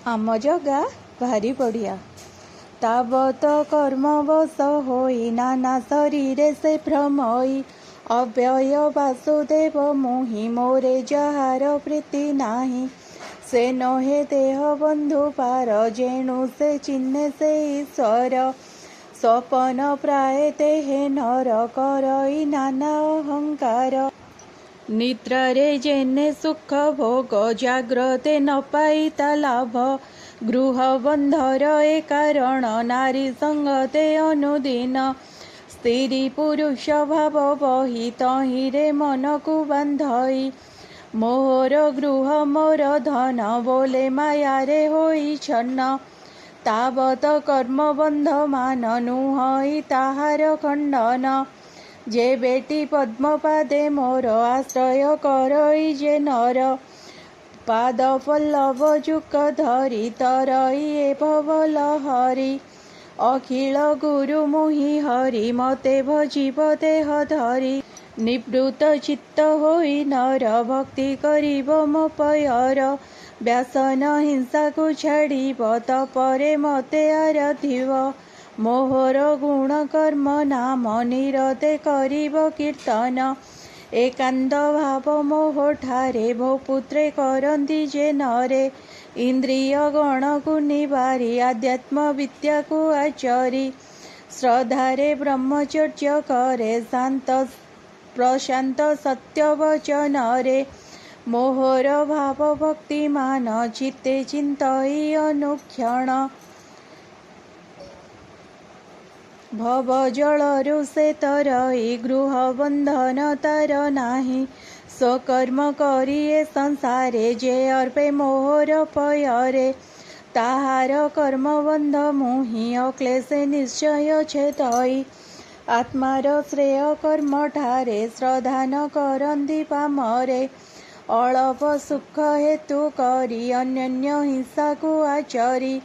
आम जगा भारी बढ़िया। तावत कर्मवश होई नाना शरीरे से भ्रमई। अव्यय वासुदेव मोहि मोरे जहार प्रीति नाही। से नहे देह बंधु पार जेणु से चिन्हे से ईश्वर। सपन प्राय देहे नर करई नाना अहंकार। निद्रारे जेने सुख भोग जाग्रते न पाइता लाभ। गृह बंधर ए कारण नारी संगते अनुदिन। स्त्री पुरुष भाव बही तही रे मन को बांधई। मोहर गृह मोर धन बोले माया रे होई छन्न। तावत कर्म बंध मान नुहई ताहार खंडन। जे बेटी पद्मपादे मोर आश्रय करई जे नर। पाद पल्लव जुक धरी तरई ए भवलहरी। अखिल गुरु मुहि हरि मते भजिब देह धरी। निवृत्त चित्त होई नर भक्ति करिब मो पयर। व्यासन हिंसा को छाड़िब तपरे मते आराधिब। मोहर गुण कर्म नाम निरते करिब कीर्तन। एकांत भाव मोह ठारे भोपुत्रे करंती जे नरे। इंद्रिय गण को निवारी आध्यात्म विद्या को आचरी। श्रद्धारे ब्रह्मचर्य करे शांत प्रशांत सत्य वचन रे। मोहर भाव भक्तिमान चित्ते चिंतई अनुक्षण। भव जलरु से तरई गृह बंधन तार नाही। स्वकर्म करिए संसारे जे अर्पे मोहर पयरे। ताहार कर्म बंध मुहि अक्लेशे निश्चय छेदई। आत्मार श्रेय कर्म ठारे श्रद्धा न करंती पामरे। अळप सुख हेतु करी अन्य हिंसा को आचरी।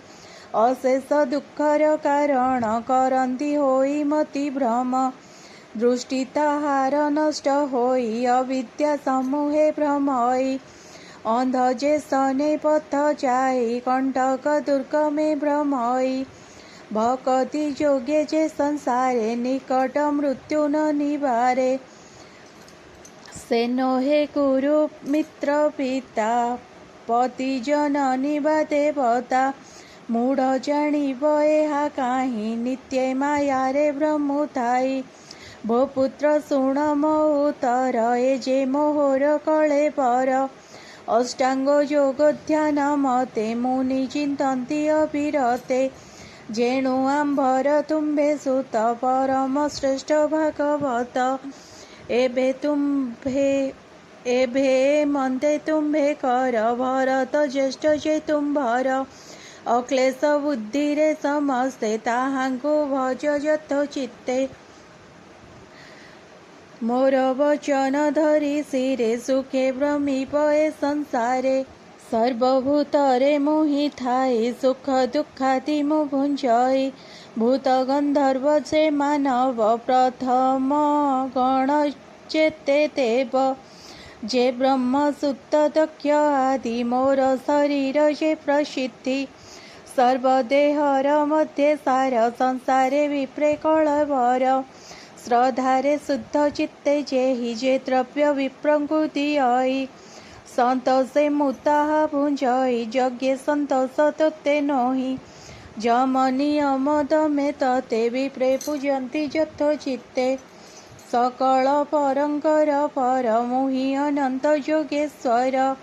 अशेष दुखर कारण करंती होई मति भ्रम। दृष्टि ताहार नष्ट होई अविद्या समूहे भ्रमई। अंध जे सने पथ जाई कंटक दुर्गमे भ्रमई। भक्ति जोगे जे संसारे निकट मृत्यु न निवारे। से नहे गुरु मित्र पिता पति जननी बा देवता। मूढ़ जानिब एहा काहि नित्य माया रे भ्रमु थाई। भो पुत्र शुण मो उत्तर ए जे मोहर कले पर। अष्टांग योग ध्यान मते मुनि चिंतन्ति अविरते। जेणु आंभर तुम्भे सुत परम श्रेष्ठ भागवत। एभे मंते तुम्भे कर भरत ज्येष्ठ जे तुम्भर। अक्लेश बुद्धि रे समस्ते ताहांको भज यथ चित्ते। मोर वचन धरी सिरे सुखे भ्रमिप ए संसारे। सर्वभूतरे मोहि थाई सुख दुःखाति मो भुंजई। भूत गंधर्व जे मानव प्रथम गण चेते देव। जे ब्रह्म सुत दक्ष आदि मोर शरीर जे प्रसिद्धि। सर्वदेहर मध्य सार संसारे विप्रे कळवर। श्रद्धारे शुद्ध चित्ते जेहि जे द्रव्य विप्रकृति आई। संतोषे मुताहा भुंजई यज्ञ संतोष तोते नोहि। जम नियम दमे तते विप्रे पूजन्ति यथ चित्ते। सकल परंकर पर मोहि अनंत योगेश्वर।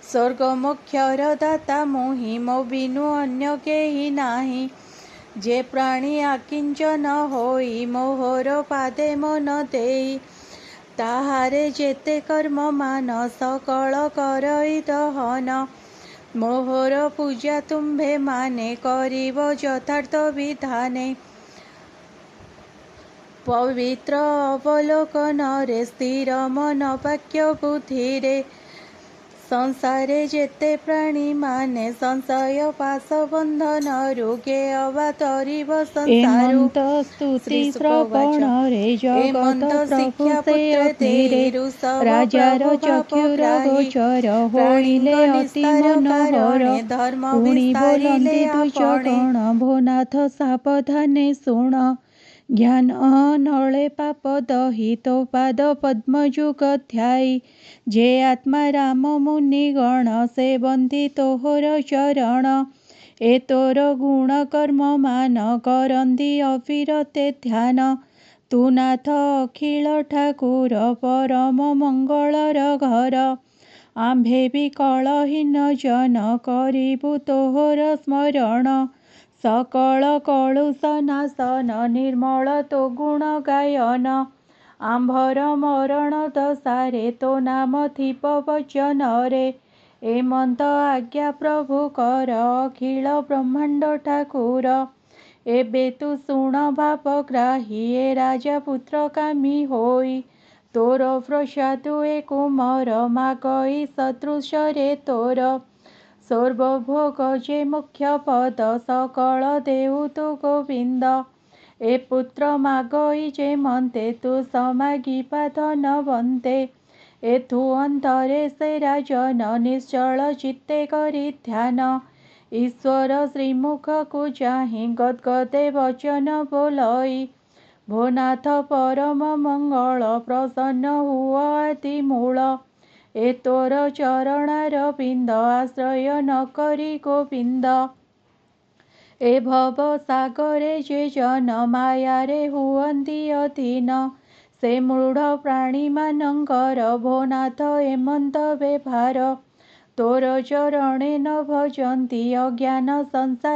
स्वर्ग मोक्षर दाता मोहि मो बिनु अन्य केहि नाही। जे प्राणी आकिंचन होई मोहर पादे मन देई। ताहारे जेते कर्म मान सकल करई दहन। मोहर पूजा तुम्भे माने करिब यथार्थ विधाने। पवित्र अवलोकन रे स्थिर मन वाक्य बुद्धि रे। ସଂସାରେ ଯେତେ ପ୍ରାଣୀମାନେ ସଂଶୟ ପାଶ ବନ୍ଧନ ରୋଗେ ଅବା ତରିବ ସଂସାରୁ। ଏମନ୍ତ ସ୍ତୁତି ଶ୍ରୀଶୁକବାଚ ଶ୍ରବଣରେ ଜଗତ ଏମନ୍ତ ପ୍ରଭୁ ଶିକ୍ଷା ସେ ପୁତ୍ର ଅଗ୍ନିରେ ଋଷଭ ରାଜାର ପ୍ରଭୁ ଚକ୍ଷୁର ଭାବଗ୍ରାହୀ। ଗୋଚର ହୋଇଲେ ପ୍ରାଣୀଙ୍କ ଅତି ନିସ୍ତାର ମନୋହର। କାରଣେ ଧର୍ମ ପୁଣି ବିସ୍ତାରିଲେ ବୋଲନ୍ତି ଆପଣେ। ଦୁଚକଣ ଭୋନାଥ ସାବଧାନେ ଶୁଣ। ଜ୍ଞାନ ନଳେ ପାପ ଦହିତ ପାଦ ପଦ୍ମ ଯୁଗ ଧ୍ୟାଇ। ଯେ ଆତ୍ମା ରାମ ମୁନି ଗଣ ସେବନ୍ତି ତୋହର ଚରଣ। ଏ ତୋର ଗୁଣ କର୍ମ ମାନ କରନ୍ତି ଅବିରତେ ଧ୍ୟାନ। ତୁ ନାଥ ଅଖିଳ ଠାକୁର ପରମ ମଙ୍ଗଳର ଘର। ଆମ୍ଭେ ବିକଳହୀନ ଜନ କରିବୁ ତୋହର ସ୍ମରଣ। ସକଳ କଳୁଷ ନାଶନ ନିର୍ମଳ ତୋ ଗୁଣ ଗାୟନ। ଆମ୍ଭର ମରଣ ଦଶାରେ ତୋ ନାମ ଥିବ ବଚନରେ। ଏମନ୍ତ ଆଜ୍ଞା ପ୍ରଭୁ କର ଅଖିଳ ବ୍ରହ୍ମାଣ୍ଡ ଠାକୁର। ଏବେ ତୁ ଶୁଣ ଭାବଗ୍ରାହୀ ଏ ରାଜା ପୁତ୍ର କାମୀ ହୋଇ। ତୋର ପ୍ରସାଦୁ ଏ କୁମର ମାଗଇ ସଦୃଶରେ ତୋର। ସର୍ବଭୋଗ ଯେ ମୁଖ୍ୟ ପଦ ସକଳ ଦେଉ ତୁ ଗୋବିନ୍ଦ। ଏ ପୁତ୍ର ମାଗଇ ଯେ ମନ୍ତେ ତୁ ସମାଗିବା ଧନବନ୍ତେ। ଏଥୁ ଅନ୍ତରେ ସେ ରାଜନ ନିଶ୍ଚଳ ଚିତ୍ତେ କରି ଧ୍ୟାନ। ଈଶ୍ୱର ଶ୍ରୀମୁଖକୁ ଚାହିଁ ଗଦ୍ଗଦେ ବଚନ ବୋଲଇ। ଭୋନାଥ ପରମ ମଙ୍ଗଳ ପ୍ରସନ୍ନ ହୁଅ ଆଦି ମୂଳ। ଏ ତୋର ଚରଣାର ବିନ୍ଦ ଆଶ୍ରୟ ନ କରି ଗୋବିନ୍ଦ। ଏ ଭବ ସାଗରେ ଯେ ଜନ ମାୟାରେ ହୁଅନ୍ତି ଅଧୀନ। ସେ ମୂଢ଼ ପ୍ରାଣୀମାନଙ୍କର ଭୋନାଥ ଏମନ୍ତ ବେଭାର। ତୋର ଚରଣେ ନ ଭଜନ୍ତି ଅଜ୍ଞାନ ସଂସାର